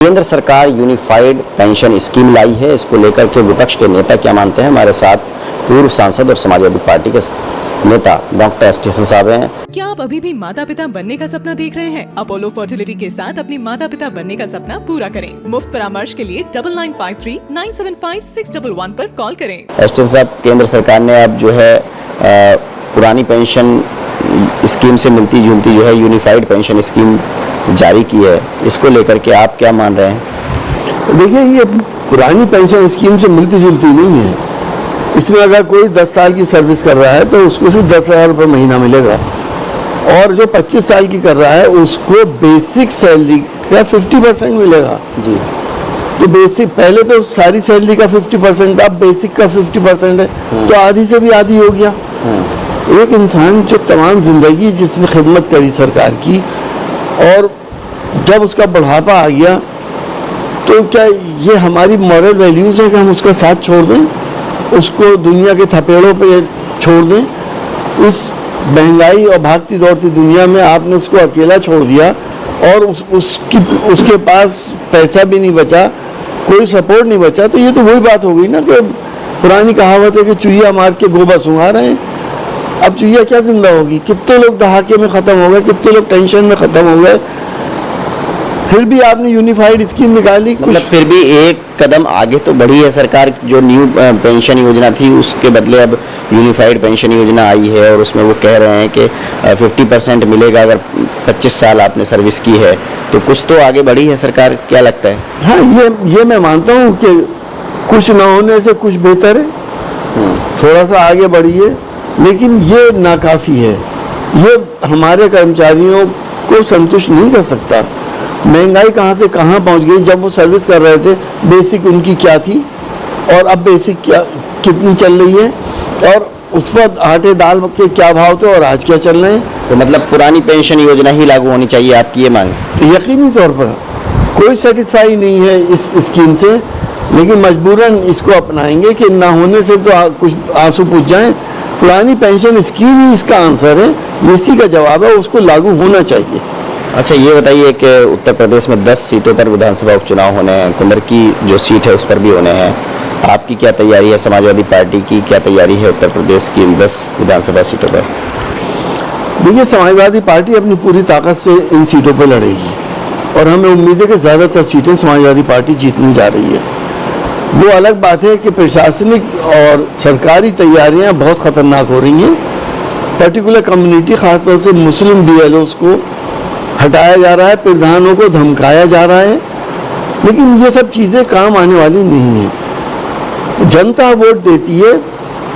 केंद्र सरकार unified pension scheme लाई है। इसको लेकर के विपक्ष के नेता क्या मानते हैं? हमारे साथ पूर्व सांसद और समाजवादी पार्टी के नेता डॉक्टर एस साहब हैं। क्या आप अभी भी माता पिता बनने का सपना देख रहे हैं? अपोलो फर्टिलिटी के साथ अपने माता पिता बनने का सपना पूरा करें। मुफ्त परामर्श के लिए 9953975611 पर कॉल करें। एस साहब, केंद्र सरकार ने अब जो है पुरानी पेंशन स्कीम से मिलती जुलती जो है यूनिफाइड पेंशन स्कीम जारी की है। इसको लेकर के आप क्या मान रहे हैं? देखिए, ये पुरानी पेंशन स्कीम से मिलती जुलती नहीं है। इसमें अगर कोई 10 साल की सर्विस कर रहा है तो उसको सिर्फ 10,000 रुपये महीना मिलेगा, और जो 25 साल की कर रहा है उसको बेसिक सैलरी का 50% मिलेगा जी। तो बेसिक पहले तो सारी सैलरी का 50% था, अब बेसिक का 50% है, तो आधी से भी आधी हो गया। एक इंसान जो तमाम जिंदगी जिसने खिदमत करी सरकार की, और जब उसका बुढ़ापा आ गया तो क्या ये हमारी मॉरल वैल्यूज़ है कि हम उसका साथ छोड़ दें, उसको दुनिया के थपेड़ों पे छोड़ दें? इस महंगाई और भागती दौड़ती दुनिया में आपने उसको अकेला छोड़ दिया, और उसके पास पैसा भी नहीं बचा, कोई सपोर्ट नहीं बचा। तो ये तो वही बात हो गई ना कि पुरानी कहावत है कि चुहिया मार के गोबर सुंघा रहे हैं। अब चुहिया क्या जिंदा होगी? कितने लोग दहाके में ख़त्म हो गए, कितने लोग टेंशन में ख़त्म हो गए। फिर भी आपने यूनिफाइड स्कीम निकाली, मतलब फिर भी एक कदम आगे तो बढ़ी है सरकार। जो न्यू पेंशन योजना थी उसके बदले अब यूनिफाइड पेंशन योजना आई है, और उसमें वो कह रहे हैं कि 50% मिलेगा अगर 25 साल आपने सर्विस की है। तो कुछ तो आगे बढ़ी है सरकार, क्या लगता है? हाँ, ये मैं मानता हूँ कि कुछ ना होने से कुछ बेहतर है। थोड़ा सा आगे बढ़ी है, लेकिन ये नाकाफ़ी है। ये हमारे कर्मचारियों को संतुष्ट नहीं कर सकता। महंगाई कहाँ से कहाँ पहुँच गई। जब वो सर्विस कर रहे थे बेसिक उनकी क्या थी, और अब बेसिक क्या कितनी चल रही है, और उस वक्त आटे दाल के क्या भाव थे और आज क्या चल रहे हैं। तो मतलब पुरानी पेंशन योजना ही लागू होनी चाहिए, आपकी ये मांग? यकीनी तौर पर कोई सेटिस्फाई नहीं है इस स्कीम से, लेकिन मजबूरन इसको अपनाएंगे कि ना होने से तो कुछ आंसू पूछ जाएं। पुरानी पेंशन स्कीम ही इसका आंसर है, इसी का जवाब है, उसको लागू होना चाहिए। अच्छा, ये बताइए कि उत्तर प्रदेश में 10 सीटों पर विधानसभा उपचुनाव होने हैं। कुंदर की जो सीट है उस पर भी होने हैं। आपकी क्या तैयारी है? समाजवादी पार्टी की क्या तैयारी है उत्तर प्रदेश की इन 10 विधानसभा सीटों पर? देखिए, समाजवादी पार्टी अपनी पूरी ताकत से इन सीटों पर लड़ेगी, और हमें उम्मीद है कि ज़्यादातर सीटें समाजवादी पार्टी जीतने जा रही है। वो अलग बात है कि प्रशासनिक और सरकारी तैयारियां बहुत ख़तरनाक हो रही हैं। पर्टिकुलर कम्युनिटी, ख़ासतौर से मुस्लिम BLOs को हटाया जा रहा है, प्रधानों को धमकाया जा रहा है, लेकिन ये सब चीज़ें काम आने वाली नहीं हैं। जनता वोट देती है।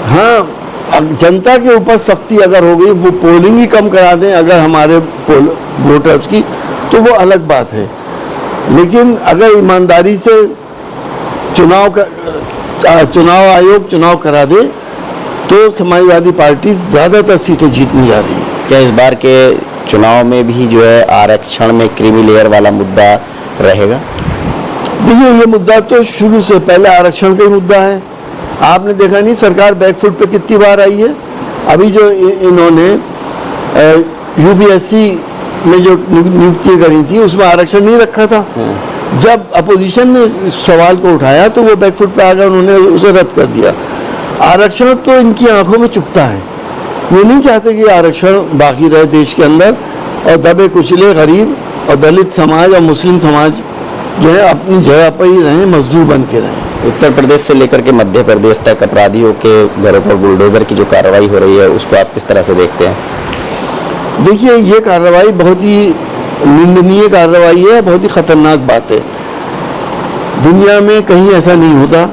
हाँ, अब जनता के ऊपर सख्ती अगर हो गई, वो पोलिंग ही कम करा दें अगर हमारे वोटर्स की, तो वो अलग बात है। लेकिन अगर ईमानदारी से चुनाव आयोग चुनाव करा दे तो समाजवादी पार्टी ज़्यादातर सीटें जीतने जा रही है। क्या इस बार के चुनाव में भी जो है आरक्षण में क्रीमी लेयर वाला मुद्दा रहेगा? देखिए, ये मुद्दा तो शुरू से पहले आरक्षण का ही मुद्दा है। आपने देखा नहीं सरकार बैकफुट पे कितनी बार आई है। अभी जो इन्होंने UPSC में जो नियुक्ति करी थी उसमें आरक्षण नहीं रखा था। जब अपोजिशन ने इस सवाल को उठाया तो वो बैकफुट पे आ गए, उन्होंने उसे रद्द कर दिया। आरक्षण तो इनकी आंखों में चुभता है। ये नहीं चाहते कि आरक्षण बाकी रहे देश के अंदर, और दबे कुचले गरीब और दलित समाज और मुस्लिम समाज जो है अपनी जगह पर ही रहें, मजदूर बन के रहें। उत्तर प्रदेश से लेकर के मध्य प्रदेश तक अपराधियों के घरों पर बुलडोजर की जो कार्रवाई हो रही है उसको आप किस तरह से देखते हैं? देखिए, ये कार्रवाई बहुत ही निंदनीय कार्रवाई है, बहुत ही ख़तरनाक बात है। दुनिया में कहीं ऐसा नहीं होता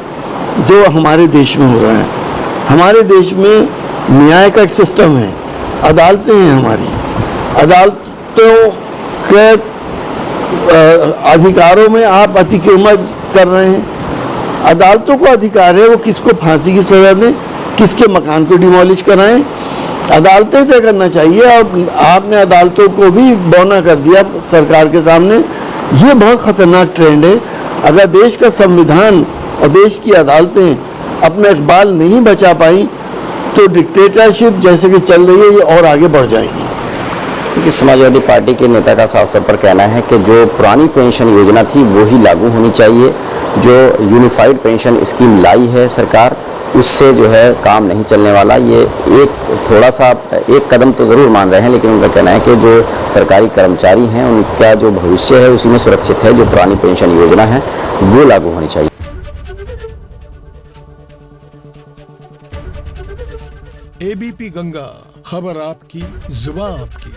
जो हमारे देश में हो रहा है। हमारे देश में न्याय का एक सिस्टम है, अदालतें हैं हमारी। अदालतों के अधिकारों में आप अतिक्रमण कर रहे हैं। अदालतों को अधिकार है वो किसको फांसी की सज़ा दें, किसके मकान को डिमोलिश कराएं, अदालतें तय करना चाहिए। और आपने अदालतों को भी बौना कर दिया सरकार के सामने। ये बहुत ख़तरनाक ट्रेंड है। अगर देश का संविधान और देश की अदालतें अपना इकबाल नहीं बचा पाई तो डिक्टेटरशिप जैसे कि चल रही है ये और आगे बढ़ जाएगी। कि समाजवादी पार्टी के नेता का साफ तौर पर कहना है कि जो पुरानी पेंशन योजना थी वो ही लागू होनी चाहिए। जो यूनिफाइड पेंशन स्कीम लाई है सरकार, उससे जो है काम नहीं चलने वाला। ये एक थोड़ा सा एक कदम तो ज़रूर मान रहे हैं, लेकिन उनका कहना है कि जो सरकारी कर्मचारी हैं उनका जो भविष्य है उसी में सुरक्षित है। जो पुरानी पेंशन योजना है वो लागू होनी चाहिए। एबीपी गंगा, खबर आपकी, जुबान आपकी।